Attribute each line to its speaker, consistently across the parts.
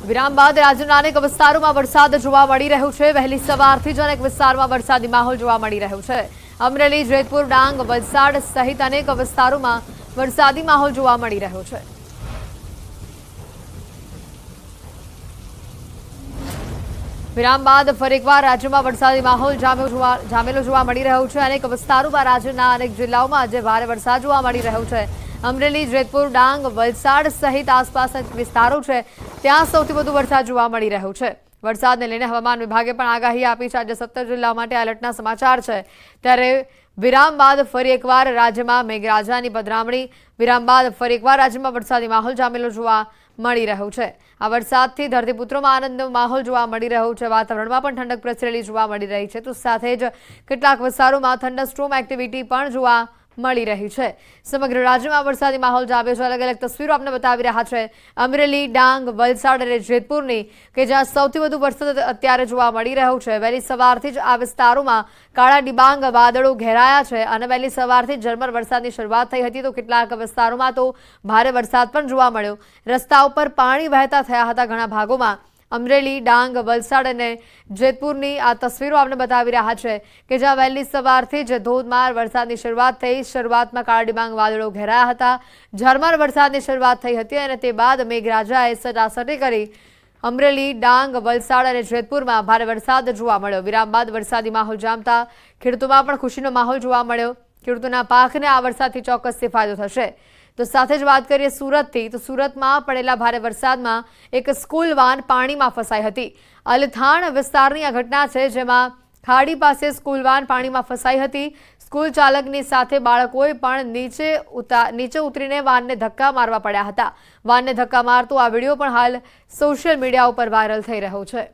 Speaker 1: વિરામ બાદ રાજ્યના અનેક વિસ્તારોમાં વરસાદ જોવા મળી રહ્યો છે। વહેલી સવારથી જ અનેક વિસ્તારોમાં વરસાદી માહોલ જોવા મળી રહ્યો છે। અમરેલી, જેતપુર, ડાંગ, વલસાડ સહિત અનેક વિસ્તારોમાં વરસાદી માહોલ જોવા મળી રહ્યો છે। વિરામ બાદ ફરી એકવાર રાજ્યમાં વરસાદી માહોલ જામેલો જોવા મળી રહ્યો છે। અનેક વિસ્તારોમાં રાજ્યના અનેક જિલ્લાઓમાં આજે ભારે વરસાદ જોવા મળી રહ્યો છે। અમરેલી, જેતપુર, ડાંગ, વલસાડ સહિત આસપાસના વિસ્તારો છે ત્યાં સૌથી વધુ વરસાદ જોવા મળી રહ્યો છે। વરસાદને લઈને હવામાન વિભાગે પણ આગાહી આપી છે। આજે 17 જિલ્લાઓ માટે એલર્ટના સમાચાર છે। ત્યારે વિરામ બાદ ફરી એકવાર રાજ્યમાં મેઘરાજાની પધરામણી। વિરામ બાદ ફરી એકવાર રાજ્યમાં વરસાદી માહોલ જામેલો જોવા મળી રહ્યો છે। આ વરસાદથી ધરતીપુત્રોમાં આનંદનો માહોલ જોવા મળી રહ્યો છે। વાતાવરણમાં પણ ઠંડક પ્રસરેલી જોવા મળી રહી છે। તો સાથે જ કેટલાક વિસ્તારોમાં થંડરસ્ટોર્મ એક્ટિવિટી પણ જોવા મળી રહી છે। સમગ્ર રાજ્યમાં વરસાદી માહોલ જામ્યો છે। અલગ અલગ તસવીરો આપણે બતાવી રહ્યા છે અમરેલી, ડાંગ, વલસાડ અને જેતપુરની, કે જ્યાં સૌથી વધુ વરસાદ અત્યારે જોવા મળી રહ્યો છે। વહેલી સવારથી જ આ વિસ્તારોમાં કાળા ડિબાંગ વાદળો ઘેરાયા છે અને વહેલી સવારથી ઝરમર વરસાદની શરૂઆત થઈ હતી। તો કેટલાક વિસ્તારોમાં તો ભારે વરસાદ પણ જોવા મળ્યો। રસ્તા ઉપર પાણી વહેતા થયા હતા ઘણા ભાગોમાં। અમરેલી, ડાંગ, વલસાડ અને જેતપુરની આ તસવીરો આપણે બતાવી રહ્યા છે કે જ્યાં વહેલી સવારથી જ ધોધમાર વરસાદની શરૂઆત થઈ। શરૂઆતમાં કાળા ડિબાંગ વાદળો ઘેરાયા હતા, ઝરમર વરસાદની શરૂઆત થઈ હતી અને તે બાદ મેઘરાજાએ સટાસટી કરી અમરેલી, ડાંગ, વલસાડ અને જેતપુરમાં ભારે વરસાદ જોવા મળ્યો। વિરામ બાદ વરસાદી માહોલ જામતા ખેડૂતોમાં પણ ખુશીનો માહોલ જોવા મળ્યો। ખેડૂતોના પાકને આ વરસાદથી ચોક્કસથી ફાયદો થશે। તો સાથે જ વાત કરીએ સુરતથી, તો સુરતમાં પડેલા ભારે વરસાદમાં એક સ્કૂલ વાન પાણીમાં ફસાઈ હતી। અલથાણ વિસ્તારની આ ઘટના છે, જેમાં ખાડી પાસે સ્કૂલ વાન પાણીમાં ફસાઈ હતી। સ્કૂલ ચાલકની સાથે બાળકોએ પણ નીચે ઉતરીને વાનને ધક્કા મારવા પડ્યા હતા। વાનને ધક્કા મારતો આ વિડીયો પણ હાલ સોશિયલ મીડિયા ઉપર વાયરલ થઈ રહ્યો છે।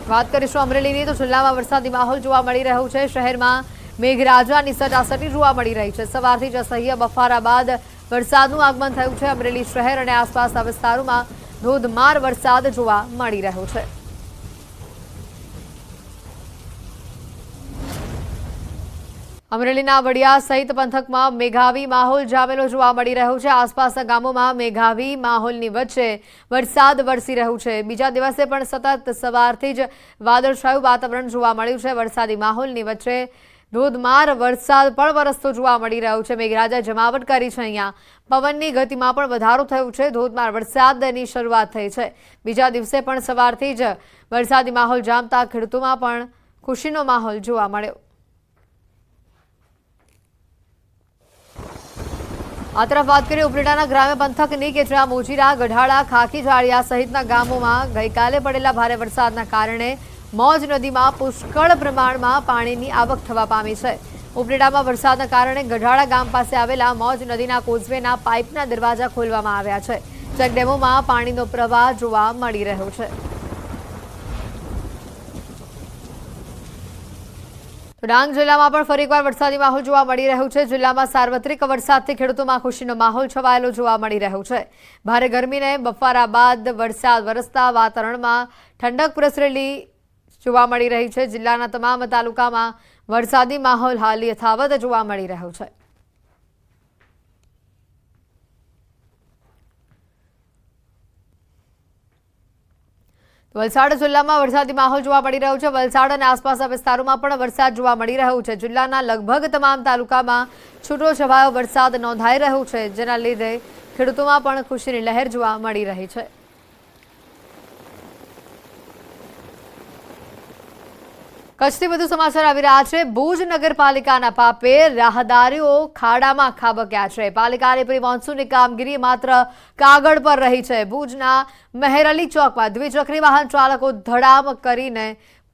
Speaker 1: વાત કરીશું અમરેલીની, તો જિલ્લામાં વરસાદી માહોલ જોવા મળી રહ્યો છે। શહેરમાં મેઘરાજાની સટાસટી જોવા મળી રહી છે। સવારથી જ અસહ્ય બફારા બાદ વરસાદનું આગમન થયું છે। અમરેલી શહેર અને આસપાસના વિસ્તારોમાં ધોધમાર વરસાદ જોવા મળી રહ્યો છે। અમરેલીના વડિયા સહિત પંથકમાં મેઘાવી માહોલ જામેલો જોવા મળી રહ્યો છે। આસપાસના ગામોમાં મેઘાવી માહોલની વચ્ચે વરસાદ વરસી રહ્યો છે। બીજા દિવસે પણ સતત સવારથી જ વાદળછાયું વાતાવરણ જોવા મળ્યું છે। વરસાદી માહોલની વચ્ચે ધોધમાર વરસાદ પણ વરસતો જોવા મળી રહ્યો છે। મેઘરાજાએ જમાવટ કરી છે। અહીંયા પવનની ગતિમાં પણ વધારો થયો છે। ધોધમાર વરસાદની શરૂઆત થઈ છે। બીજા દિવસે પણ સવારથી જ વરસાદી માહોલ જામતા ખેડૂતોમાં પણ ખુશીનો માહોલ જોવા મળ્યો। આ તરફ વાત કરીએ ઉપલેટાના ગ્રામ્ય પંથકની, કે જ્યાં મોજીરા, ગઢાળા, ખાખી જાળિયા સહિતના ગામોમાં ગઈકાલે પડેલા ભારે વરસાદના કારણે મોજ નદીમાં પુષ્કળ પ્રમાણમાં પાણીની આવક થવા પામી છે। ઉપલેટામાં વરસાદના કારણે ગઢાળા ગામ પાસે આવેલા મોજ નદીના કોઝવેના પાઇપના દરવાજા ખોલવામાં આવ્યા છે। ચેકડેમોમાં પાણીનો પ્રવાહ જોવા મળી રહ્યો છે। ડાંગ જિલ્લામાં પણ ફરી એકવાર વરસાદી માહોલ જોવા મળી રહ્યો છે। જિલ્લામાં સાર્વત્રિક વરસાદથી ખેડૂતોમાં ખુશીનો માહોલ છવાયેલો જોવા મળી રહ્યો છે। ભારે ગરમીને બફારા બાદ વરસાદ વરસતા વાતાવરણમાં ઠંડક પ્રસરેલી જોવા મળી રહી છે। જિલ્લાના તમામ તાલુકામાં વરસાદી માહોલ હાલ યથાવત જોવા મળી રહ્યો છે। વલસાડ જિલ્લામાં વરસાદી માહોલ જોવા મળી રહ્યો છે। વલસાડ અને આસપાસના વિસ્તારોમાં પણ વરસાદ જોવા મળી રહ્યો છે। જિલ્લાના લગભગ તમામ તાલુકામાં છૂટો છવાયો વરસાદ નોંધાઈ રહ્યો છે, જેના લીધે ખેડૂતોમાં પણ ખુશીની લહેર જોવા મળી રહી છે। કચ્છથી વધુ સમાચાર આવી રહ્યા છે। ભુજ નગરપાલિકાના પાપે રાહદારીઓ ખાડામાં ખાબક્યા છે। પાલિકાની પ્રી મોન્સૂનની કામગીરી માત્ર કાગળ પર રહી છે। ભુજના મહેરઅલી ચોકમાં દ્વિચક્રી વાહન ચાલકો ધડામ કરીને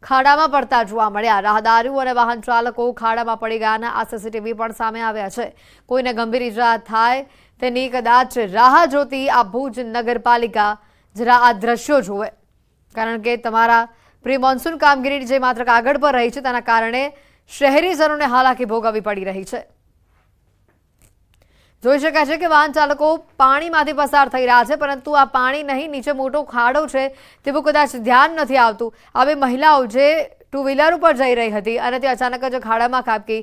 Speaker 1: ખાડામાં પડતા જોવા મળ્યા। રાહદારીઓ અને વાહન ચાલકો ખાડામાં પડી ગયાના આ સીસીટીવી પણ સામે આવ્યા છે। કોઈને ગંભીર ઇજા થાય તેની કદાચ રાહ જોતી આ ભુજ નગરપાલિકા જરા આ દ્રશ્યો જોવે, કારણ કે તમારા પ્રી મોન્સૂન કામગીરી જે માત્ર કાગળ પર રહી છે તેના કારણે શહેરીજનોને હાલાકી ભોગવવી પડી રહી છે। જોઈ શકાય છે કે વાહન ચાલકો પાણીમાંથી પસાર થઈ રહ્યા છે, પરંતુ આ પાણી નહીં, નીચે મોટો ખાડો છે તેવું કદાચ ધ્યાન નથી આવતું। આ બે મહિલાઓ જે ટુ વ્હીલર ઉપર જઈ રહી હતી અને તે અચાનક જ ખાડામાં ખાબકી,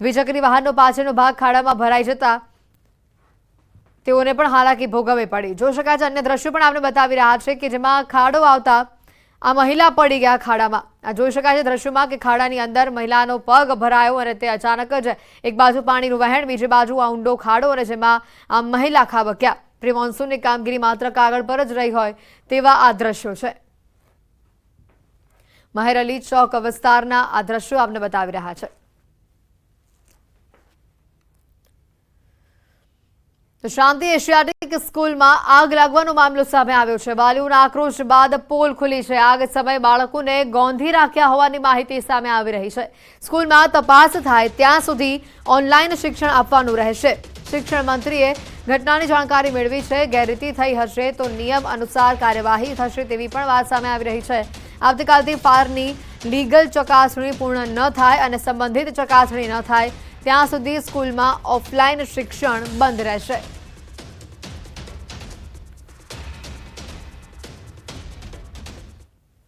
Speaker 1: દ્વિચક્રી વાહનનો પાછળનો ભાગ ખાડામાં ભરાઈ જતા તેઓને પણ હાલાકી ભોગવવી પડી। જોઈ શકાય છે અન્ય દ્રશ્યો પણ આપણે બતાવી રહ્યા છે કે જેમાં ખાડો આવતા આ મહિલા પડી ગયા ખાડામાં। આ જોઈ શકાય છે દ્રશ્યોમાં કે ખાડાની અંદર મહિલાનો પગ ભરાયો અને તે અચાનક જ એક બાજુ પાણીનું વહેણ, બીજી બાજુ આ ઊંડો ખાડો અને જેમાં આ મહિલા ખાબક્યા। પ્રી મોન્સૂનની કામગીરી માત્ર કાગળ પર જ રહી હોય તેવા આ દ્રશ્યો છે। મહેર અલી ચોક વિસ્તારના આ દ્રશ્યો આપને બતાવી રહ્યા છે। તો શાંતિ એશિયાટિક સ્કૂલમાં આગ લાગવાનો મામલો સામે આવ્યો છે। વાલીઓના આક્રોશ બાદ પોલ ખુલી છે। આગ સમયે બાળકોને ગોંધી રાખ્યા હોવાની માહિતી સામે આવી રહી છે। સ્કૂલમાં તપાસ થાય ત્યાં સુધી ઓનલાઈન શિક્ષણ આપવાનું રહેશે। શિક્ષણ મંત્રીએ ઘટનાની જાણકારી મેળવી છે। ગેરરીતિ થઈ હશે તો નિયમ અનુસાર કાર્યવાહી થશે તેવી પણ વાત સામે આવી રહી છે। આવતીકાલથી ફાયરની લીગલ ચકાસણી પૂર્ણ ન થાય અને સંબંધિત ચકાસણી ન થાય ત્યાં સુધી સ્કૂલમાં ઓફલાઈન શિક્ષણ બંધ રહેશે।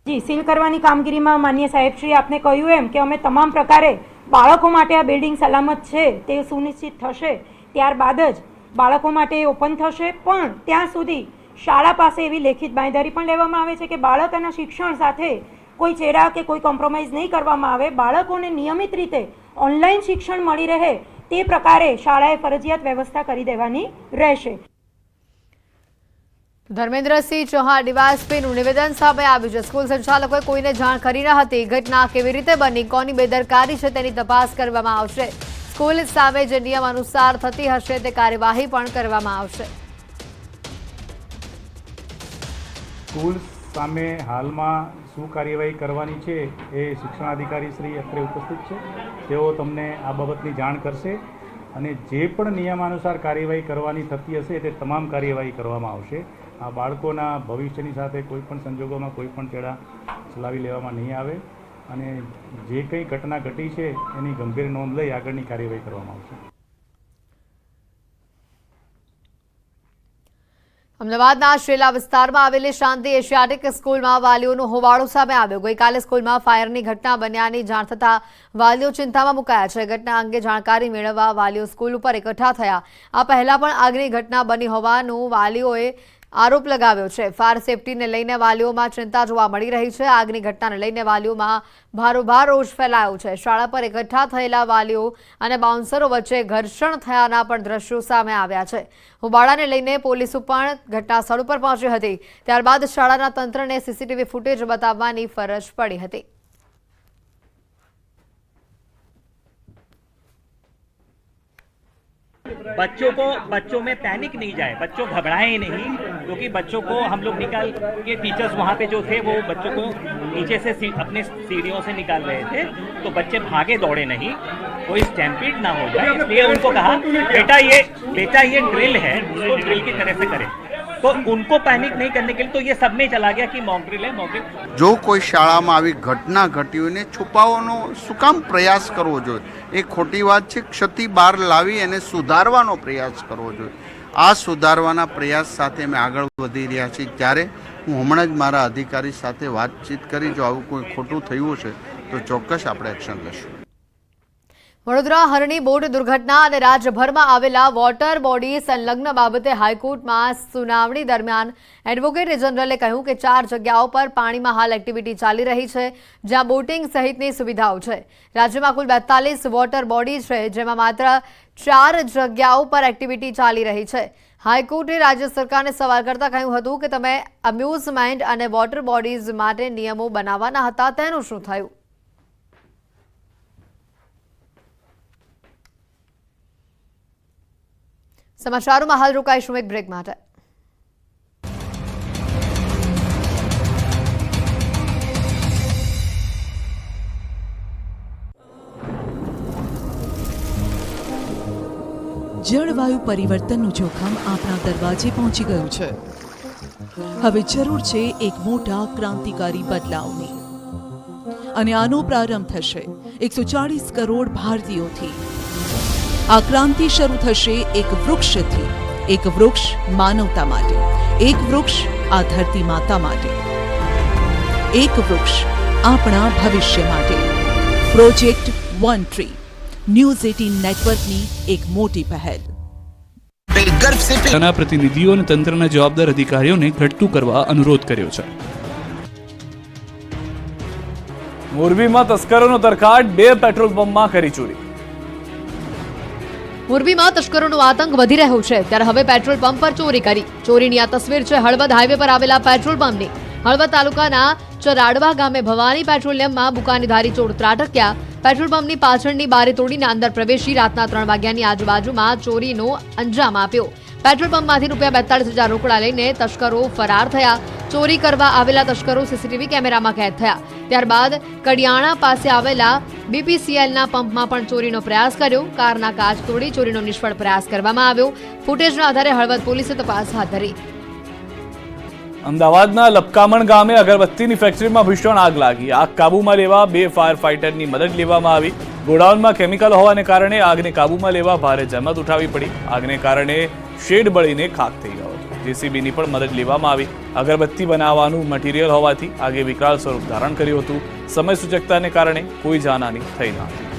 Speaker 2: જી સીલ કરવાની કામગીરીમાં માન્ય સાહેબશ્રી આપને કહ્યું એમ કે અમે તમામ પ્રકારે બાળકો માટે આ બિલ્ડિંગ સલામત છે તે સુનિશ્ચિત થશે ત્યારબાદ જ બાળકો માટે ઓપન થશે। પણ ત્યાં સુધી શાળા પાસે એવી લેખિત બાંયધરી પણ લેવામાં આવે છે કે બાળકોના શિક્ષણ સાથે કોઈ ચેડા કે કોઈ કોમ્પ્રોમાઇઝ નહીં કરવામાં આવે। બાળકોને નિયમિત રીતે ઓનલાઈન શિક્ષણ મળી રહે તે પ્રકારે શાળાએ ફરજિયાત વ્યવસ્થા કરી દેવાની રહેશે।
Speaker 1: ધર્મેન્દ્રસિંહ ચૌહાણ ડીવાયએસપીનું નિવેદન સામે આવ્યું છે। સ્કૂલ સંચાલકોએ કોઈને જાણ કરી ન હતી। ઘટના કેવી રીતે બની, કોની બેદરકારી છે તેની તપાસ કરવામાં આવશે। સ્કૂલ સામે જે નિયમ અનુસાર થતી હશે તે કાર્યવાહી પણ કરવામાં આવશે।
Speaker 3: સ્કૂલ સામે હાલમાં શું કાર્યવાહી કરવાની છે એ શિક્ષણાધિકારી શ્રી અત્રે ઉપસ્થિત છે। તેઓ તમને આ બાબતની જાણ કરશે અને જે પણ નિયમાનુસાર કાર્યવાહી કરવાની થતી હશે તે તમામ કાર્યવાહી કરવામાં આવશે। આ બાળકોના ભવિષ્યની સાથે કોઈ પણ સંજોગોમાં કોઈ પણ ચેડા ચલાવી લેવામાં નહીં આવે અને જે કંઈ ઘટના ઘટી છે એની ગંભીર નોંધ લઈ આગળની કાર્યવાહી કરવામાં આવશે।
Speaker 1: અમદાવાદના શેલા વિસ્તારમાં આવેલી શાંતિ એશિયાટિક સ્કૂલમાં વાલીઓનો હોબાળો સામે આવ્યો। ગઈકાલે સ્કૂલમાં ફાયરની ઘટના બન્યાની જાણ થતાં વાલીઓ ચિંતામાં મુકાયા છે। ઘટના અંગે જાણકારી મેળવવા વાલીઓ સ્કૂલ ઉપર એકઠા થયા। આ પહેલા પણ આગની ઘટના બની હોવાનું વાલીઓએ આરોપ લગાવ્યો છે। ફાયર સેફટીને લઈને વાલીઓમાં ચિંતા જોવા મળી રહી છે। આગની ઘટનાને લઈને વાલીઓમાં ભારોભાર રોષ ફેલાયો છે। શાળા પર એકઠા થયેલા વાલીઓ અને બાઉન્સરો વચ્ચે ઘર્ષણ થયાના પણ દ્રશ્યો સામે આવ્યા છે। હોબાળાને લઈને પોલીસ પણ ઘટના સ્થળ ઉપર પહોંચી હતી। ત્યારબાદ શાળાના તંત્રને સીસીટીવી ફૂટેજ બતાવવાની ફરજ પડી હતી।
Speaker 4: बच्चों में पैनिक नहीं जाए, बच्चों घबराएं नहीं, क्योंकि बच्चों को हम लोग निकाल के टीचर्स वहाँ पे जो थे वो बच्चों को नीचे से अपने सीढ़ियों से निकाल रहे थे, तो बच्चे भागे दौड़े नहीं, कोई स्टैम्पीड ना हो जाए, इसलिए उनको कहा बेटा ये ड्रिल है, उसको ड्रिल की तरह से करें। तो उनको पैनिक नहीं करने के लिए तो ये सब में चला गया कि मॉक ड्रिल है, मॉक ड्रिल।
Speaker 5: जो कोई શાળામાં આવી ઘટના ઘટી હોય ને છુપાવવાનો શું કામ પ્રયાસ કરવો જોઈએ? એ ખોટી વાત છે। ક્ષતિ બહાર લાવી અને સુધારવાનો પ્રયાસ કરવો જોઈએ। આ સુધારવાના પ્રયાસ સાથે અમે આગળ વધી રહ્યા છીએ। ત્યારે હું હમણાં જ મારા અધિકારી સાથે વાતચીત કરી, જો આવું કોઈ ખોટું થયું છે તો ચોક્કસ આપણે એક્શન લઈશું।
Speaker 1: વડોદરા હરણી બોટ દુર્ઘટના અને રાજ્યભરમાં આવેલા વોટર બોડી સંલગ્ન બાબતે હાઈકોર્ટમાં સુનાવણી દરમિયાન એડવોકેટ જનરલે કહ્યું કે 4 જગ્યાઓ પર પાણીમાં હાલ એક્ટિવિટી ચાલી રહી છે, જ્યાં બોટિંગ સહિતની સુવિધાઓ છે। રાજ્યમાં કુલ 42 વોટર બોડી છે, જેમાં માત્ર 4 જગ્યાઓ પર એક્ટિવિટી ચાલી રહી છે। હાઈકોર્ટે રાજ્ય સરકારને સવાલ કરતા કહ્યું હતું કે તમે અમ્યુઝમેન્ટ અને વોટર બોડીઝ માટે નિયમો બનાવવાના હતા, તેનું શું થયું? સમાચારોમાં હાલ રોકાઈશું એક બ્રેક માટે।
Speaker 6: જળવાયુ પરિવર્તનનું જોખમ આપણા દરવાજે પહોંચી ગયું છે। હવે જરૂર છે એક મોટા ક્રાંતિકારી બદલાવની, અને આનો પ્રારંભ થશે 140 કરોડ ભારતીયોથી। આ ક્રાંતિ શરૂ થશે એક વૃક્ષથી। એક વૃક્ષ માનવતા માટે, એક વૃક્ષ આ ધરતી માતા માટે, એક વૃક્ષ આપણા ભવિષ્ય માટે। પ્રોજેક્ટ વન ટ્રી ન્યૂઝ 18 નેટવર્કની એક મોટી પહેલ.
Speaker 7: તેના પ્રતિનિધિઓ અને તંત્રના જવાબદાર અધિકારીઓને ઘટતું કરવા અનુરોધ કર્યો છે.
Speaker 8: મોરબીમાં તસ્કરોનો તરખાટ, 2 પેટ્રોલ પંપમાં કરી ચોરી.
Speaker 1: મોરબીમાં તસ્કરોનો આતંક વધી રહ્યો છે ત્યારે હવે પેટ્રોલ પંપ પર ચોરી કરી. ચોરીની આ તસવીર છે હળવદ હાઈવે પર આવેલા પેટ્રોલ પંપની. હળવદ તાલુકાના ચરાડવા ગામે ભવાની પેટ્રોલિયમમાં બુકાનીધારી ચોર ત્રાટક્યા. પેટ્રોલ પંપની પાછળની બારી તોડીને અંદર પ્રવેશી રાતના 3 વાગ્યાની આજુબાજુમાં ચોરીનો અંજામ આપ્યો. પેટ્રોલ પંપમાંથી ₹42,000 રોકડા લઈને તસ્કરો ફરાર થયા. ચોરી કરવા આવેલા તસ્કરો સીસીટીવી કેમેરામાં કેદ થયા. ત્યારબાદ કડિયાણા પાસે આવેલા BPCLના પંપમાં પણ ચોરીનો પ્રયાસ કર્યો. કારના કાચ તોડી ચોરીનો નિષ્ફળ પ્રયાસ કરવામાં આવ્યો. ફૂટેજના આધારે હળવદ પોલીસે તપાસ હાથ ધરી.
Speaker 8: અમદાવાદના લપકામણ ગામે અગરબત્તીની ફેક્ટરીમાં ભીષણ આગ લાગી. આગ કાબૂમાં લેવા 2 ફાયર ફાઇટરની મદદ લેવામાં આવી. ગોડાઉનમાં કેમિકલ હોવાને કારણે આગને કાબૂમાં લેવા ભારે જહેમત ઉઠાવવી પડી. આગને કારણે શેડ બળીને ખાખ થઈ ગયો હતો. JCBની પણ મદદ લેવામાં આવી. અગરબત્તી બનાવવાનું મટીરિયલ હોવાથી આગે વિકરાળ સ્વરૂપ ધારણ કર્યું હતું. સમય સૂચકતાને કારણે કોઈ જાનહાની થઈ ન હતી.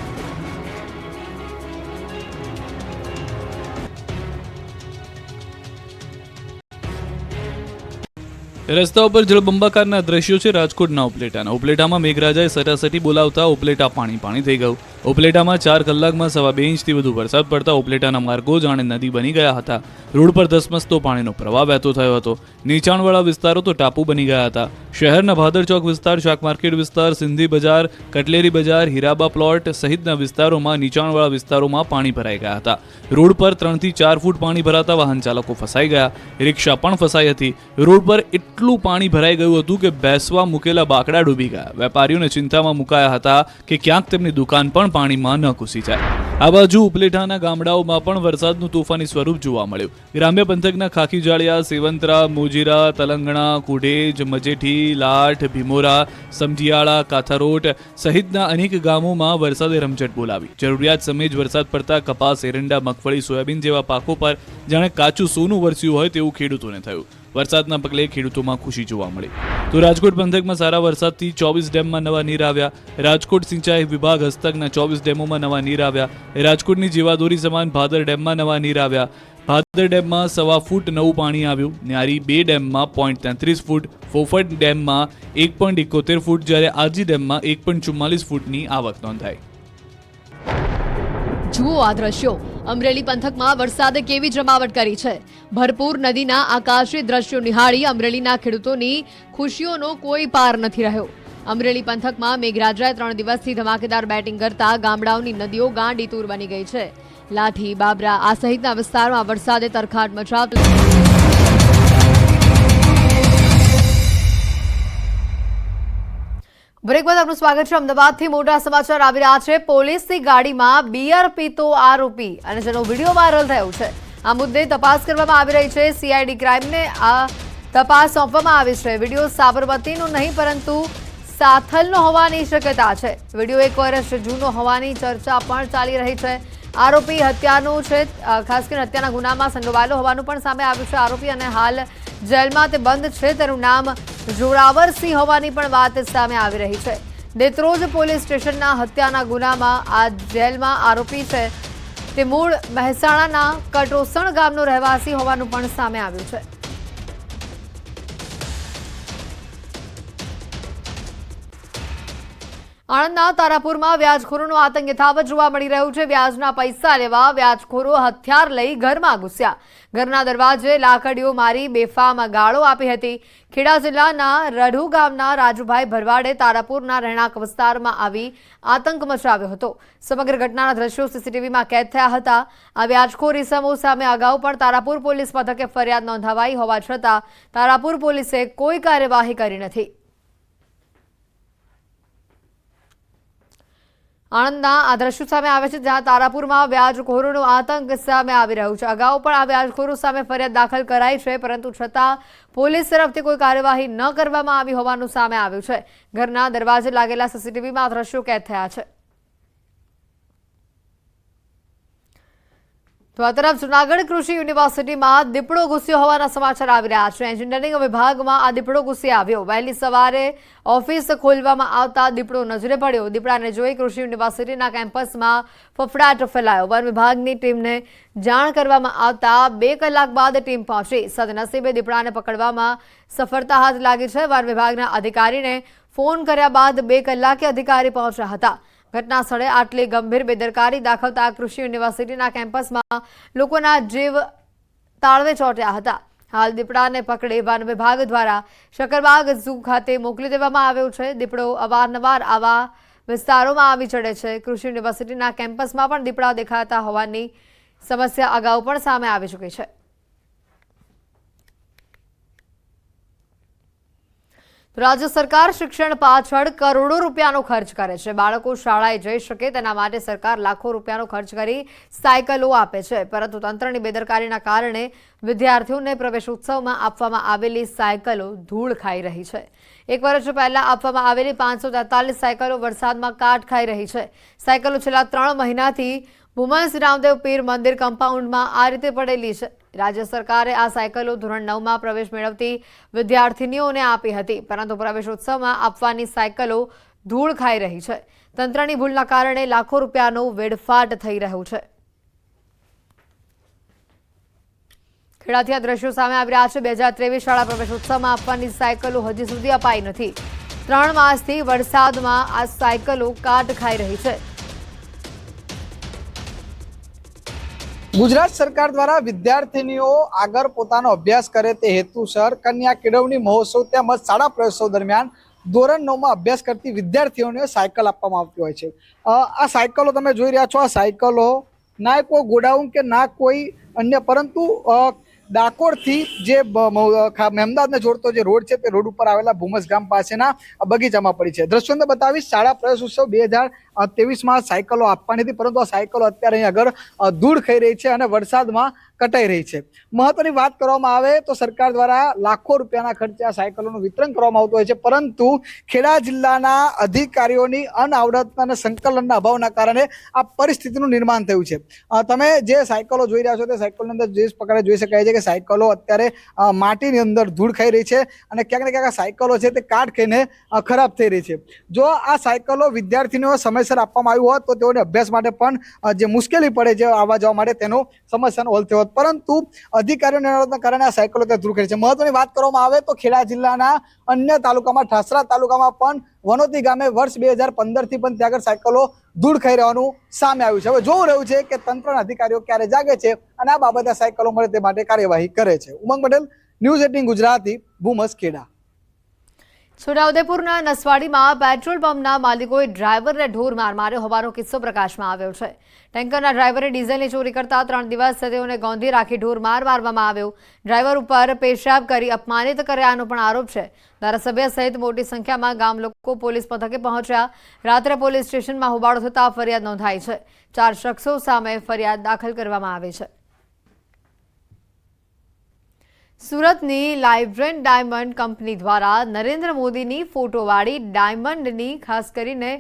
Speaker 7: રસ્તા ઉપર જળબંબાકારના દ્રશ્યો છે રાજકોટના ઉપલેટાના. ઉપલેટામાં મેઘરાજાએ સરાસરી બોલાવતા ઉપલેટા પાણી થઈ ગયું. ઉપલેટામાં 4 કલાકમાં 2.5 ઇંચથી વધુ વરસાદ પડતા ઉપલેટાના માર્ગો જાણે નદી બની ગયા હતા. રોડ પર ધસમસતો પાણીનો પ્રવાહ વહેતો થયો હતો. નીચાણવાળા વિસ્તારો તો ટાપુ બની ગયા હતા. શહેરના ભાદર ચોક વિસ્તાર, શાક માર્કેટ વિસ્તાર, સિંધી બજાર, કટલેરી બજાર, હીરાબા પ્લોટ સહિતના વિસ્તારોમાં નીચાણવાળા વિસ્તારોમાં પાણી ભરાઈ ગયા હતા. રોડ પર 3 થી 4 ફૂટ પાણી ભરાતા વાહન ચાલકો ફસાઈ ગયા. રિક્ષા પણ ફસાઈ હતી. રોડ પર એટલું પાણી ભરાઈ ગયું હતું કે બેસવા મૂકેલા બાકડા ડૂબી ગયા. વેપારીઓને ચિંતામાં મુકાયા હતા કે ક્યાંક તેમની દુકાન પણ પાણીમાં ન ઘૂસી જાય. આ બાજુ ઉપલેટાના ગામડાઓમાં પણ વરસાદનું તોફાની સ્વરૂપ જોવા મળ્યું. ગ્રામ્ય પંથકના ખાખીજાળિયા, સેવંતરા, મોજીરા, તલંગણા, કુઢેજ, મજેઠી, લાઠ, ભીમોરા, સમજીયાળા, કાથારોટ સહિતના અનેક ગામોમાં વરસાદે રમઝટ બોલાવી. જરૂરિયાત સમયે જ વરસાદ પડતા કપાસ, એરંડા, મગફળી, સોયાબીન જેવા પાકો પર જાણે કાચું સોનું વરસ્યું હોય તેવું ખેડૂતોને થયું. વરસાદના પગલે ખેડૂતોમાં ખુશી જોવા મળી. તો રાજકોટ પંથકમાં સારા વરસાદથી 24 ડેમમાં નવા નીર આવ્યા. રાજકોટ સિંચાઈ વિભાગ હસ્તકના 24 ડેમોમાં નવા નીર આવ્યા. રાજકોટની જીવાદોરી સમાન ભાદર ડેમમાં નવા નીર આવ્યા. ભાદર ડેમમાં 1.25 ફૂટ નવું પાણી આવ્યું. ન્યારી 2 ડેમમાં 0.33 ફૂટ, ફોફટ ડેમમાં 1.71 ફૂટ, જ્યારે આજી ડેમમાં 1.44 ફૂટની આવક નોંધાઈ.
Speaker 1: જુઓ આ દ્રશ્યો. અમરેલી પંથકમાં વરસાદે કેવી જમાવટ કરી છે. ભરપૂર નદીના આકાશી દ્રશ્યો નિહાળી અમરેલીના ખેડૂતોની ખુશીઓનો કોઈ પાર નથી રહ્યો. અમરેલી પંથકમાં મેઘરાજાએ 3 દિવસથી ધમાકેદાર બેટિંગ કરતા ગામડાઓની નદીઓ ગાંડીતૂર બની ગઈ છે. લાઠી, બાબરા આ સહિતના વિસ્તારોમાં વરસાદે તરખાટ મચાવતો બ્રેક બાદ આપનું સ્વાગત છે. અમદાવાદથી મોટા સમાચાર આવી રહ્યા છે. પોલીસની ગાડીમાં બિયર પીતો આરોપી અને જેનો વિડીયો વાયરલ થયો છે. આ મુદ્દે તપાસ કરવામાં આવી રહી છે. CID ક્રાઇમને આ તપાસ સોંપવામાં આવી છે. વિડીયો સાબરમતીનો નહીં પરંતુ સાથલનો હોવાની શક્યતા છે. વિડીયો 1 વર્ષ જૂનો હોવાની ચર્ચા પણ ચાલી રહી છે. આરોપી હત્યાનો છે, ખાસ કરીને હત્યાના ગુનામાં સંડોવાયેલો હોવાનું પણ સામે આવ્યું છે. આરોપી અને હાલ જેલમાં તે બંધ છે. તેનું નામ જોરાવરસિંહ હોવાની પણ વાત સામે આવી રહી છે. દેત્રોજ પોલીસ સ્ટેશનના હત્યાના ગુનામાં આ જેલમાં આરોપી છે તે મૂળ મહેસાણાના કટોસણ ગામનો રહેવાસી હોવાનું પણ સામે આવ્યું છે. આણંદના તારાપુરમાં વ્યાજખોરોનો આતંક યથાવત જોવા મળી રહ્યું છે. વ્યાજના પૈસા લેવા વ્યાજખોરો હથિયાર લઈ ઘરમાં ઘૂસ્યા. ઘરના દરવાજે લાકડીઓ મારી બેફામ ગાળો આપી હતી. ખેડા જિલ્લાના રઢુ ગામના રાજુભાઈ ભરવાડે તારાપુરના રહેણાંક વિસ્તારમાં આવી આતંક મચાવ્યો હતો. સમગ્ર ઘટનાના દ્રશ્યો CCTVમાં કેદ થયા હતા. આ વ્યાજખોર ઇસમો સામે અગાઉ પણ તારાપુર પોલીસ મથકે ફરિયાદ નોંધાવાઈ હોવા છતાં તારાપુર પોલીસે કોઈ કાર્યવાહી કરી નથી. આણંદના આ દ્રશ્યો સામે આવે છે જ્યાં તારાપુરમાં વ્યાજખોરોનો આતંક સામે આવી રહ્યો છે. અગાઉ પણ આ વ્યાજખોરો સામે ફરિયાદ દાખલ કરાઈ છે પરંતુ છતાં પોલીસ તરફથી કોઈ કાર્યવાહી ન કરવામાં આવી હોવાનું સામે આવ્યું છે. ઘરના દરવાજે લાગેલા CCTVમાં આ દ્રશ્યો કેદ થયા છે. તો આ તરફ જૂનાગઢ કૃષિ યુનિવર્સિટીમાં દીપડો ઘૂસ્યો હોવાના સમાચાર આવી રહ્યા છે। એન્જિનિયરિંગ વિભાગમાં આ દીપડો ઘૂસી આવ્યો। વહેલી સવારે ઓફિસ ખોલવામાં આવતા દીપડો નજરે પડ્યો। દીપડાને જોઈ કૃષિ યુનિવર્સિટીના કેમ્પસમાં ફફડાટ ફેલાયો। વન વિભાગની ટીમને જાણ કરવામાં આવતા 2 કલાક બાદ ટીમ પહોંચી। સદનસીબે દીપડાને પકડવામાં સફળતા હાથ લાગી છે। વન વિભાગના અધિકારીને ફોન કર્યા બાદ 2 કલાકે અધિકારી પહોંચ્યા હતા। ઘટના સ્થળે આટલી ગંભીર બેદરકારી દાખવતા કૃષિ યુનિવર્સિટીના કેમ્પસમાં લોકોના જીવ તાળવે ચોંટ્યા હતા। હાલ દીપડાને પકડી વન વિભાગ દ્વારા શકરબાગ ઝૂ ખાતે મોકલી દેવામાં આવ્યો છે। દીપડો અવારનવાર આવા વિસ્તારોમાં આવી ચડે છે। કૃષિ યુનિવર્સિટીના કેમ્પસમાં પણ દીપડા દેખાતા હોવાની સમસ્યા અગાઉ પણ સામે આવી ચૂકી છે। રાજ્ય સરકાર શિક્ષણ પાછળ કરોડો રૂપિયાનો ખર્ચ કરે છે। બાળકો શાળાએ જઈ શકે તેના માટે સરકાર લાખો રૂપિયાનો ખર્ચ કરી સાયકલો આપે છે, પરંતુ તંત્રની બેદરકારીના કારણે વિદ્યાર્થીઓને પ્રવેશોત્સવમાં આપવામાં આવેલી સાયકલો ધૂળ ખાઈ રહી છે। 1 વર્ષ પહેલા આપવામાં આવેલી 543 સાયકલો વરસાદમાં કાટ ખાઈ રહી છે। સાયકલો છેલ્લા 3 મહિનાથી ભૂમસ રામદેવ પીર મંદિર કમ્પાઉન્ડમાં આ રીતે પડેલી છે। રાજ્ય સરકારે આ સાયકલો ધોરણ 9માં પ્રવેશ મેળવતી વિદ્યાર્થીનીઓને આપી હતી, પરંતુ પ્રવેશોત્સવમાં આપવાની સાયકલો ધૂળ ખાઈ રહી છે। તંત્રની ભૂલના કારણે લાખો રૂપિયાનો વેડફાટ થઈ રહ્યો છે। ખેડાથી આ દ્રશ્યો સામે આવી રહ્યા છે। 2023 શાળા પ્રવેશોત્સવમાં આપવાની સાયકલો હજી સુધી અપાઈ નથી। 3 માસથી વરસાદમાં આ સાયકલો કાટ ખાઈ રહી છે।
Speaker 9: ગુજરાત સરકાર દ્વારા વિદ્યાર્થીનીઓ આગળ પોતાનો અભ્યાસ કરે તે હેતુસર કન્યા કેળવણી મહોત્સવ તેમજ શાળા પ્રવેશોત્સવ દરમિયાન ધોરણ 9માં અભ્યાસ કરતી વિદ્યાર્થીઓને સાયકલ આપવામાં આવતી હોય છે। આ સાયકલો તમે જોઈ રહ્યા છો। આ સાયકલો ના કોઈ ગોડાઉન કે ના કોઈ અન્ય, પરંતુ ડાકોરથી જે મહેમદાદને જોડતો જે રોડ છે તે રોડ ઉપર આવેલા ભૂમસ ગામ પાસેના બગીચામાં પડી છે। દ્રશ્યો અંદર બતાવીશ। શાળા પ્રવેશોત્સવ 2023માં સાયકલો આપવાની હતી, પરંતુ આ સાયકલો અત્યારે અહીં આગળ ધૂળ ખાઈ રહી છે અને વરસાદમાં કટાઈ રહી છે। મહત્વની વાત કરવામાં આવે તો સરકાર દ્વારા લાખો રૂપિયાના ખર્ચે આ સાયકલોનું વિતરણ કરવામાં આવતું હોય છે, પરંતુ ખેડા જિલ્લાના અધિકારીઓની અનાવડત અને સંકલનના અભાવના કારણે આ પરિસ્થિતિનું નિર્માણ થયું છે। તમે જે સાયકલો જોઈ રહ્યા છો તે સાયકલની અંદર જે પ્રકારે જોઈ શકાય છે કે સાયકલો અત્યારે માટીની અંદર ધૂળ ખાઈ રહી છે અને ક્યાંક ને ક્યાંક આ સાયકલો છે તે કાટ ખાઈને ખરાબ થઈ રહી છે। જો આ સાયકલો વિદ્યાર્થીઓને સમયસર આપવામાં આવ્યું હોત તો તેઓને અભ્યાસ માટે પણ જે મુશ્કેલી પડે છે આવવા જવા માટે તેનો સમસ્યાનો હલ થયો હોત, પરંતુ અધિકારીઓના કારણે આ સાયકલો ત્યાં ધૂળ ખાઈ છે। મહત્વની વાત કરવામાં આવે તો ખેડા જિલ્લાના અન્ય તાલુકામાં ઠાસરા તાલુકામાં પણ વનોતી ગામે વર્ષ 2015થી પણ ત્યાં આગળ સાયકલો ધૂળ ખાઈ રહેવાનું સામે આવ્યું છે। હવે જોવું રહ્યું છે કે તંત્રના અધિકારીઓ ક્યારે જાગે છે અને આ બાબતે સાયકલો મળે તે માટે કાર્યવાહી કરે છે। ઉમંગ પટેલ, ન્યૂઝ 18 ગુજરાતી, ભૂમસ, ખેડા।
Speaker 1: છોટાઉદેપુરના નસવાડીમાં પેટ્રોલ પંપના માલિકોએ ડ્રાઈવરને ઢોર માર માર્યો હોવાનો કિસ્સો પ્રકાશમાં આવ્યો છે। ટેન્કરના ડ્રાઈવરે ડીઝલની ચોરી કરતા 3 દિવસ તેઓને ગોંધી રાખી ઢોર માર મારવામાં આવ્યો। ડ્રાઈવર ઉપર પેશાબ કરી અપમાનિત કર્યાનો પણ આરોપ છે। ધારાસભ્ય સહિત મોટી સંખ્યામાં ગામ લોકો પોલીસ મથકે પહોંચ્યા। રાત્રે પોલીસ સ્ટેશનમાં હોબાળો થતા ફરિયાદ નોંધાઈ છે। 4 શખ્સો સામે ફરિયાદ દાખલ કરવામાં આવી છે। સુરતની લાઇબ્રેન ડાયમંડ કંપની દ્વારા નરેન્દ્ર મોદીની ફોટોવાળી ડાયમંડની ખાસ કરીને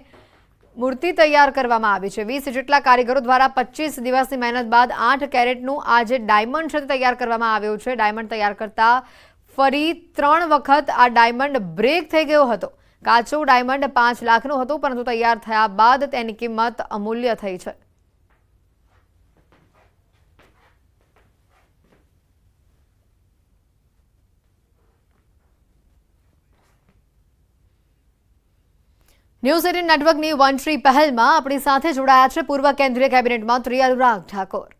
Speaker 1: મૂર્તિ તૈયાર કરવામાં આવી છે। 20 જેટલા કારીગરો દ્વારા 25 દિવસની મહેનત બાદ 8 કેરેટનું આ જે ડાયમંડ છે તે તૈયાર કરવામાં આવ્યો છે। ડાયમંડ તૈયાર કરતા ફરી 3 વખત આ ડાયમંડ બ્રેક થઈ ગયો હતો। કાચો ડાયમંડ 5 લાખનો હતો, પરંતુ તૈયાર થયા બાદ તેની કિંમત અમૂલ્ય થઈ છે। ન્યૂઝ 18 નેટવર્કની વન ટ્રી પહેલમાં આપણી સાથે જોડાયા છે પૂર્વ કેન્દ્રીય કેબિનેટ મંત્રી અનુરાગ ઠાકોર।